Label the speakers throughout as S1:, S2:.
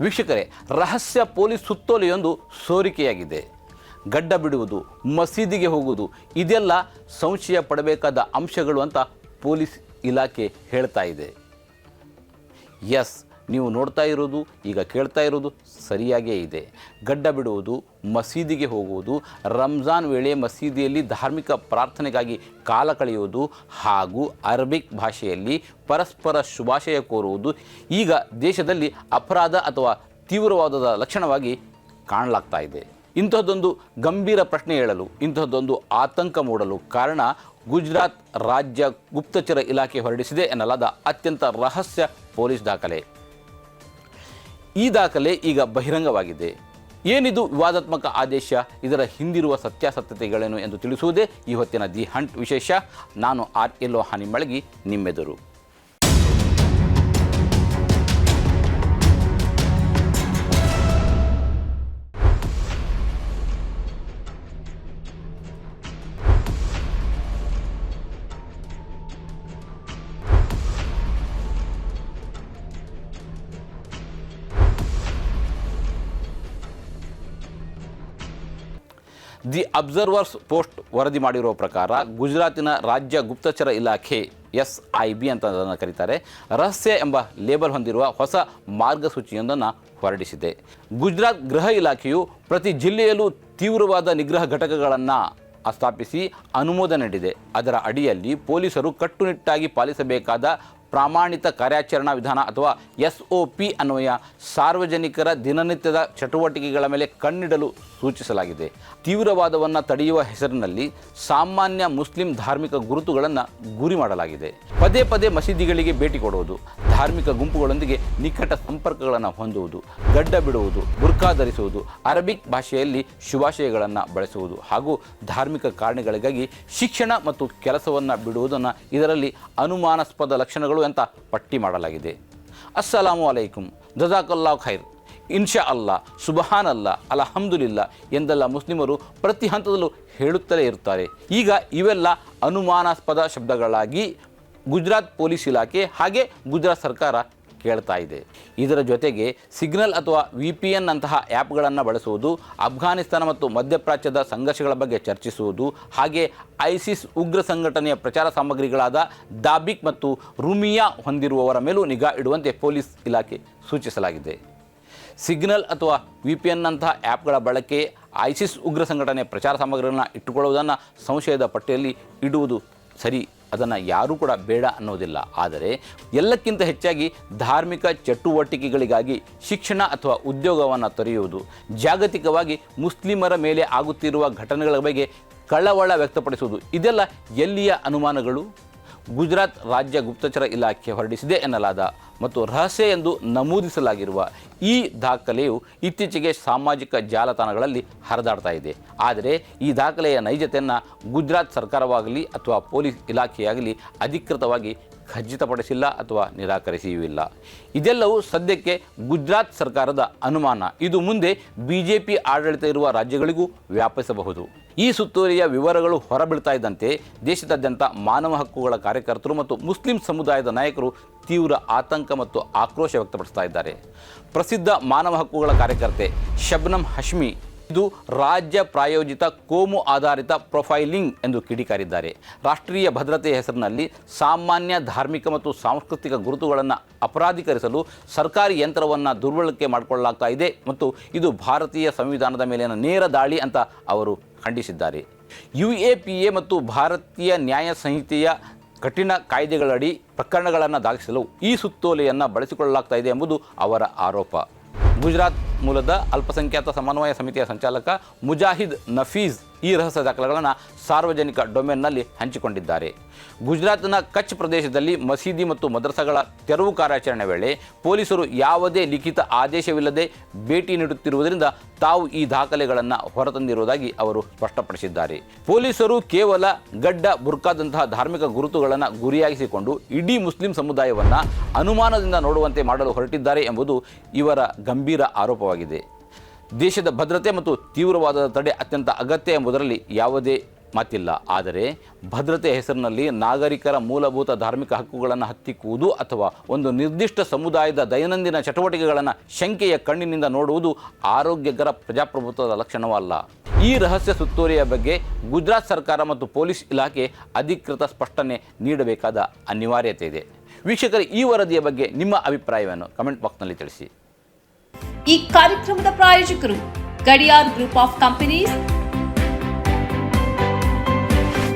S1: ವೀಕ್ಷಕರೇ, ರಹಸ್ಯ ಪೊಲೀಸ್ ಸುತ್ತೋಲೆಯೊಂದು ಸೋರಿಕೆಯಾಗಿದೆ. ಗಡ್ಡ ಬಿಡುವುದು, ಮಸೀದಿಗೆ ಹೋಗುವುದು ಇದೆಲ್ಲ ಸಂಶಯ ಪಡಬೇಕಾದ ಅಂಶಗಳು ಅಂತ ಪೊಲೀಸ್ ಇಲಾಖೆ ಹೇಳ್ತಾ ಇದೆ. ಎಸ್, ನೀವು ನೋಡ್ತಾ ಇರೋದು, ಈಗ ಕೇಳ್ತಾ ಇರೋದು ಸರಿಯಾಗೇ ಇದೆ. ಗಡ್ಡ ಬಿಡುವುದು, ಮಸೀದಿಗೆ ಹೋಗುವುದು, ರಂಜಾನ್ ವೇಳೆ ಮಸೀದಿಯಲ್ಲಿ ಧಾರ್ಮಿಕ ಪ್ರಾರ್ಥನೆಗಾಗಿ ಕಾಲ ಕಳೆಯುವುದು ಹಾಗೂ ಅರಬಿಕ್ ಭಾಷೆಯಲ್ಲಿ ಪರಸ್ಪರ ಶುಭಾಶಯ ಕೋರುವುದು ಈಗ ದೇಶದಲ್ಲಿ ಅಪರಾಧ ಅಥವಾ ತೀವ್ರವಾದದ ಲಕ್ಷಣವಾಗಿ ಕಾಣಲಾಗ್ತಾ ಇದೆ. ಇಂತಹದ್ದೊಂದು ಗಂಭೀರ ಪ್ರಶ್ನೆ ಹೇಳಲು, ಇಂತಹದ್ದೊಂದು ಆತಂಕ ಮೂಡಲು ಕಾರಣ ಗುಜರಾತ್ ರಾಜ್ಯ ಗುಪ್ತಚರ ಇಲಾಖೆ ಹೊರಡಿಸಿದೆ ಎನ್ನಲಾದ ಅತ್ಯಂತ ರಹಸ್ಯ ಪೊಲೀಸ್ ದಾಖಲೆ. ಈ ದಾಖಲೆ ಈಗ ಬಹಿರಂಗವಾಗಿದೆ. ಏನಿದು ವಿವಾದಾತ್ಮಕ ಆದೇಶ, ಇದರ ಹಿಂದಿರುವ ಸತ್ಯಾಸತ್ಯತೆಗಳೇನು ಎಂದು ತಿಳಿಸುವುದೇ ಈ ಹೊತ್ತಿನ ದಿ ಹಂಟ್ ವಿಶೇಷ. ನಾನು RLO ಹಾನಿಮಳಗಿ, ನಿಮ್ಮೆದುರು. ದಿ ಅಬ್ಸರ್ವರ್ಸ್ ಪೋಸ್ಟ್ ವರದಿ ಮಾಡಿರುವ ಪ್ರಕಾರ ಗುಜರಾತಿನ ರಾಜ್ಯ ಗುಪ್ತಚರ ಇಲಾಖೆ SIB ಅಂತ ಅದನ್ನು ಕರೀತಾರೆ, ರಹಸ್ಯ ಎಂಬ ಲೇಬಲ್ ಹೊಂದಿರುವ ಹೊಸ ಮಾರ್ಗಸೂಚಿಯೊಂದನ್ನು ಹೊರಡಿಸಿದೆ. ಗುಜರಾತ್ ಗೃಹ ಇಲಾಖೆಯು ಪ್ರತಿ ಜಿಲ್ಲೆಯಲ್ಲೂ ತೀವ್ರವಾದ ನಿಗ್ರಹ ಘಟಕಗಳನ್ನು ಸ್ಥಾಪಿಸಿ ಅನುಮೋದನೆ ನೀಡಿದೆ. ಅದರ ಅಡಿಯಲ್ಲಿ ಪೊಲೀಸರು ಕಟ್ಟುನಿಟ್ಟಾಗಿ ಪಾಲಿಸಬೇಕಾದ ಪ್ರಾಮಾಣಿತ ಕಾರ್ಯಾಚರಣಾ ವಿಧಾನ ಅಥವಾ SOP ಅನ್ವಯ ಸಾರ್ವಜನಿಕರ ದಿನನಿತ್ಯದ ಚಟುವಟಿಕೆಗಳ ಮೇಲೆ ಕಣ್ಣಿಡಲು ಸೂಚಿಸಲಾಗಿದೆ. ತೀವ್ರವಾದವನ್ನು ತಡೆಯುವ ಹೆಸರಿನಲ್ಲಿ ಸಾಮಾನ್ಯ ಮುಸ್ಲಿಂ ಧಾರ್ಮಿಕ ಗುರುತುಗಳನ್ನು ಗುರಿ ಮಾಡಲಾಗಿದೆ. ಪದೇ ಪದೇ ಮಸೀದಿಗಳಿಗೆ ಭೇಟಿ ಕೊಡುವುದು, ಧಾರ್ಮಿಕ ಗುಂಪುಗಳೊಂದಿಗೆ ನಿಕಟ ಸಂಪರ್ಕಗಳನ್ನು ಹೊಂದುವುದು, ಗಡ್ಡ ಬಿಡುವುದು, ಬುರ್ಖಾ ಧರಿಸುವುದು, ಅರಬಿಕ್ ಭಾಷೆಯಲ್ಲಿ ಶುಭಾಶಯಗಳನ್ನು ಬಳಸುವುದು ಹಾಗೂ ಧಾರ್ಮಿಕ ಕಾರಣಗಳಿಗಾಗಿ ಶಿಕ್ಷಣ ಮತ್ತು ಕೆಲಸವನ್ನು ಬಿಡುವುದನ್ನು ಇದರಲ್ಲಿ ಅನುಮಾನಾಸ್ಪದ ಲಕ್ಷಣಗಳು ಅಂತ ಪಟ್ಟಿ ಮಾಡಲಾಗಿದೆ. ಅಸ್ಸಲಾಮು ಅಲೈಕುಂ, ಜಜಾಕಲ್ಲಾಹು ಖೈರ್, ಇನ್ಶಾ ಅಲ್ಲಾ, ಸುಬಹಾನ್ ಅಲ್ಲಾ, ಅಲ್ಹಮ್ದುಲಿಲ್ಲಾ ಎಂದೆಲ್ಲ ಮುಸ್ಲಿಮರು ಪ್ರತಿ ಹಂತದಲ್ಲೂ ಹೇಳುತ್ತಲೇ ಇರುತ್ತಾರೆ. ಈಗ ಇವೆಲ್ಲ ಅನುಮಾನಾಸ್ಪದ ಶಬ್ದಗಳಾಗಿ ಗುಜರಾತ್ ಪೊಲೀಸ್ ಇಲಾಖೆ ಹಾಗೆ ಗುಜರಾತ್ ಸರ್ಕಾರ ಕೇಳ್ತಾ ಇದೆ. ಇದರ ಜೊತೆಗೆ ಸಿಗ್ನಲ್ ಅಥವಾ VPN ಅಂತಹ ಆ್ಯಪ್ಗಳನ್ನು ಬಳಸುವುದು, ಅಫ್ಘಾನಿಸ್ತಾನ ಮತ್ತು ಮಧ್ಯಪ್ರಾಚ್ಯದ ಸಂಘರ್ಷಗಳ ಬಗ್ಗೆ ಚರ್ಚಿಸುವುದು, ಹಾಗೆ ISIS ಉಗ್ರ ಸಂಘಟನೆಯ ಪ್ರಚಾರ ಸಾಮಗ್ರಿಗಳಾದ ದಾಬಿಕ್ ಮತ್ತು ರುಮಿಯಾ ಹೊಂದಿರುವವರ ಮೇಲೂ ನಿಗಾ ಇಡುವಂತೆ ಪೊಲೀಸ್ ಇಲಾಖೆ ಸೂಚಿಸಲಾಗಿದೆ. ಸಿಗ್ನಲ್ ಅಥವಾ VPN ಅಂತಹ ಆ್ಯಪ್ಗಳ ಬಳಕೆ, ISIS ಉಗ್ರ ಸಂಘಟನೆಯ ಪ್ರಚಾರ ಸಾಮಗ್ರಿಗಳನ್ನು ಇಟ್ಟುಕೊಳ್ಳುವುದನ್ನು ಸಂಶಯದ ಪಟ್ಟಿಯಲ್ಲಿ ಇಡುವುದು ಸರಿ, ಅದನ್ನು ಯಾರೂ ಕೂಡ ಬೇಡ ಅನ್ನೋದಿಲ್ಲ. ಆದರೆ ಎಲ್ಲಕ್ಕಿಂತ ಹೆಚ್ಚಾಗಿ ಧಾರ್ಮಿಕ ಚಟುವಟಿಕೆಗಳಿಗಾಗಿ ಶಿಕ್ಷಣ ಅಥವಾ ಉದ್ಯೋಗವನ್ನು ತೊರೆಯುವುದು, ಜಾಗತಿಕವಾಗಿ ಮುಸ್ಲಿಮರ ಮೇಲೆ ಆಗುತ್ತಿರುವ ಘಟನೆಗಳ ಬಗ್ಗೆ ಕಳವಳ ವ್ಯಕ್ತಪಡಿಸುವುದು ಇದೆಲ್ಲ ಎಲ್ಲಿಯ ಅನುಮಾನಗಳು? ಗುಜರಾತ್ ರಾಜ್ಯ ಗುಪ್ತಚರ ಇಲಾಖೆ ಹೊರಡಿಸಿದೆ ಎನ್ನಲಾದ ಮತ್ತು ರಹಸ್ಯ ಎಂದು ನಮೂದಿಸಲಾಗಿರುವ ಈ ದಾಖಲೆಯು ಇತ್ತೀಚೆಗೆ ಸಾಮಾಜಿಕ ಜಾಲತಾಣಗಳಲ್ಲಿ ಹರಿದಾಡ್ತಾ ಇದೆ. ಆದರೆ ಈ ದಾಖಲೆಯ ನೈಜತೆಯನ್ನು ಗುಜರಾತ್ ಸರ್ಕಾರವಾಗಲಿ ಅಥವಾ ಪೊಲೀಸ್ ಇಲಾಖೆಯಾಗಲಿ ಅಧಿಕೃತವಾಗಿ ಖಚಿತಪಡಿಸಿಲ್ಲ ಅಥವಾ ನಿರಾಕರಿಸಿಯೂ ಇಲ್ಲ. ಇದೆಲ್ಲವೂ ಸದ್ಯಕ್ಕೆ ಗುಜರಾತ್ ಸರ್ಕಾರದ ಅನುಮಾನ. ಇದು ಮುಂದೆ BJP ಆಡಳಿತ ಇರುವ ರಾಜ್ಯಗಳಿಗೂ ವ್ಯಾಪಿಸಬಹುದು. ಈ ಸುತ್ತೋಲೆಯ ವಿವರಗಳು ಹೊರಬೀಳ್ತಾ ಇದ್ದಂತೆ ದೇಶದಾದ್ಯಂತ ಮಾನವ ಹಕ್ಕುಗಳ ಕಾರ್ಯಕರ್ತರು ಮತ್ತು ಮುಸ್ಲಿಂ ಸಮುದಾಯದ ನಾಯಕರು ತೀವ್ರ ಆತಂಕ ಮತ್ತು ಆಕ್ರೋಶ ವ್ಯಕ್ತಪಡಿಸ್ತಾ ಇದ್ದಾರೆ. ಪ್ರಸಿದ್ಧ ಮಾನವ ಹಕ್ಕುಗಳ ಕಾರ್ಯಕರ್ತೆ ಶಬ್ನಮ್ ಹಶ್ಮಿ ಇದು ರಾಜ್ಯ ಪ್ರಾಯೋಜಿತ ಕೋಮು ಆಧಾರಿತ ಪ್ರೊಫೈಲಿಂಗ್ ಎಂದು ಕಿಡಿಕಾರಿದ್ದಾರೆ. ರಾಷ್ಟ್ರೀಯ ಭದ್ರತೆಯ ಹೆಸರಿನಲ್ಲಿ ಸಾಮಾನ್ಯ ಧಾರ್ಮಿಕ ಮತ್ತು ಸಾಂಸ್ಕೃತಿಕ ಗುರುತುಗಳನ್ನು ಅಪರಾಧೀಕರಿಸಲು ಸರ್ಕಾರಿ ಯಂತ್ರವನ್ನು ದುರ್ಬಳಕೆ ಮಾಡಿಕೊಳ್ಳಲಾಗ್ತಾ ಇದೆ ಮತ್ತು ಇದು ಭಾರತೀಯ ಸಂವಿಧಾನದ ಮೇಲಿನ ನೇರ ದಾಳಿ ಅಂತ ಅವರು ಖಂಡಿಸಿದ್ದಾರೆ. UAPA ಮತ್ತು ಭಾರತೀಯ ನ್ಯಾಯ ಸಂಹಿತೆಯ ಕಠಿಣ ಕಾಯ್ದೆಗಳಡಿ ಪ್ರಕರಣಗಳನ್ನು ದಾಖಲಿಸಲು ಈ ಸುತ್ತೋಲೆಯನ್ನು ಬಳಸಿಕೊಳ್ಳಲಾಗ್ತಾ ಇದೆ ಎಂಬುದು ಅವರ ಆರೋಪ. ಗುಜರಾತ್ ಮೂಲದ ಅಲ್ಪಸಂಖ್ಯಾತ ಸಮನ್ವಯ ಸಮಿತಿಯ ಸಂಚಾಲಕ ಮುಜಾಹಿದ್ ನಫೀಜ್ ಈ ರಹಸ್ಯ ದಾಖಲೆಗಳನ್ನು ಸಾರ್ವಜನಿಕ ಡೊಮೇನ್ನಲ್ಲಿ ಹಂಚಿಕೊಂಡಿದ್ದಾರೆ. ಗುಜರಾತ್ನ ಕಚ್ ಪ್ರದೇಶದಲ್ಲಿ ಮಸೀದಿ ಮತ್ತು ಮದ್ರಸಾಗಳ ತೆರವು ಕಾರ್ಯಾಚರಣೆ ವೇಳೆ ಪೊಲೀಸರು ಯಾವುದೇ ಲಿಖಿತ ಆದೇಶವಿಲ್ಲದೆ ಭೇಟಿ ನೀಡುತ್ತಿರುವುದರಿಂದ ತಾವು ಈ ದಾಖಲೆಗಳನ್ನು ಹೊರತಂದಿರುವುದಾಗಿ ಅವರು ಸ್ಪಷ್ಟಪಡಿಸಿದ್ದಾರೆ. ಪೊಲೀಸರು ಕೇವಲ ಗಡ್ಡ, ಬುರ್ಕಾದಂತಹ ಧಾರ್ಮಿಕ ಗುರುತುಗಳನ್ನು ಗುರಿಯಾಗಿಸಿಕೊಂಡು ಇಡೀ ಮುಸ್ಲಿಂ ಸಮುದಾಯವನ್ನು ಅನುಮಾನದಿಂದ ನೋಡುವಂತೆ ಮಾಡಲು ಹೊರಟಿದ್ದಾರೆ ಎಂಬುದು ಇವರ ಗಂಭೀರ ಆರೋಪವಾಗಿದೆ. ದೇಶದ ಭದ್ರತೆ ಮತ್ತು ತೀವ್ರವಾದದ ತಡೆ ಅತ್ಯಂತ ಅಗತ್ಯ ಎಂಬುದರಲ್ಲಿ ಯಾವುದೇ ಮತ್ತಿಲ್ಲ. ಆದರೆ ಭದ್ರತೆಯ ಹೆಸರಿನಲ್ಲಿ ನಾಗರಿಕರ ಮೂಲಭೂತ ಧಾರ್ಮಿಕ ಹಕ್ಕುಗಳನ್ನು ಹತ್ತಿಕ್ಕುವುದು ಅಥವಾ ಒಂದು ನಿರ್ದಿಷ್ಟ ಸಮುದಾಯದ ದೈನಂದಿನ ಚಟುವಟಿಕೆಗಳನ್ನು ಶಂಕೆಯ ಕಣ್ಣಿನಿಂದ ನೋಡುವುದು ಆರೋಗ್ಯಕರ ಪ್ರಜಾಪ್ರಭುತ್ವದ ಲಕ್ಷಣವಲ್ಲ. ಈ ರಹಸ್ಯ ಸುತ್ತೋಲೆಯ ಬಗ್ಗೆ ಗುಜರಾತ್ ಸರ್ಕಾರ ಮತ್ತು ಪೊಲೀಸ್ ಇಲಾಖೆ ಅಧಿಕೃತ ಸ್ಪಷ್ಟನೆ ನೀಡಬೇಕಾದ ಅನಿವಾರ್ಯತೆ ಇದೆ. ವೀಕ್ಷಕರು, ಈ ವರದಿಯ ಬಗ್ಗೆ ನಿಮ್ಮ ಅಭಿಪ್ರಾಯವನ್ನು ಕಮೆಂಟ್ ಬಾಕ್ಸ್ನಲ್ಲಿ ತಿಳಿಸಿ.
S2: ಈ ಕಾರ್ಯಕ್ರಮದ ಪ್ರಾಯೋಜಕರು Gadiyar group of companies,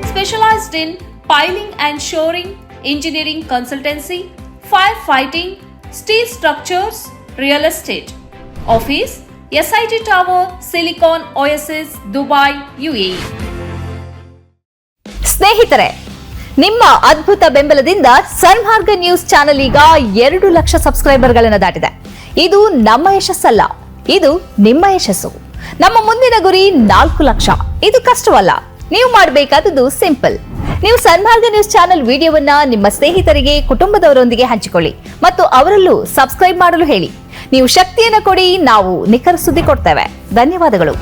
S2: specialized in piling and shoring, engineering consultancy, firefighting, steel structures, real estate. Office, SIT Tower, Silicon Oasis, Dubai, UAE.
S3: ಸ್ನೇಹಿತರೆ, ನಿಮ್ಮ ಅದ್ಭುತ ಬೆಂಬಲದಿಂದ ಸನ್ಮಾರ್ಗ ನ್ಯೂಸ್ ಚಾನೆಲ್ ಈಗ 2 ಲಕ್ಷ ಸಬ್ಸ್ಕ್ರೈಬರ್ಗಳನ್ನು ದಾಟಿದೆ. ಇದು ನಮ್ಮ ಯಶಸ್ಸಲ್ಲ, ಇದು ನಿಮ್ಮ ಯಶಸ್ಸು. ನಮ್ಮ ಮುಂದಿನ ಗುರಿ 4 ಲಕ್ಷ. ಇದು ಕಷ್ಟವಲ್ಲ. ನೀವು ಮಾಡಬೇಕಾದದ್ದು ಸಿಂಪಲ್. ನೀವು ಸನ್ಮಾರ್ಗ ನ್ಯೂಸ್ ಚಾನೆಲ್ ವಿಡಿಯೋವನ್ನ ನಿಮ್ಮ ಸ್ನೇಹಿತರಿಗೆ, ಕುಟುಂಬದವರೊಂದಿಗೆ ಹಂಚಿಕೊಳ್ಳಿ ಮತ್ತು ಅವರಲ್ಲೂ ಸಬ್ಸ್ಕ್ರೈಬ್ ಮಾಡಲು ಹೇಳಿ. ನೀವು ಶಕ್ತಿಯನ್ನು ಕೊಡಿ, ನಾವು ನಿಖರ ಸುದ್ದಿ ಕೊಡ್ತೇವೆ. ಧನ್ಯವಾದಗಳು.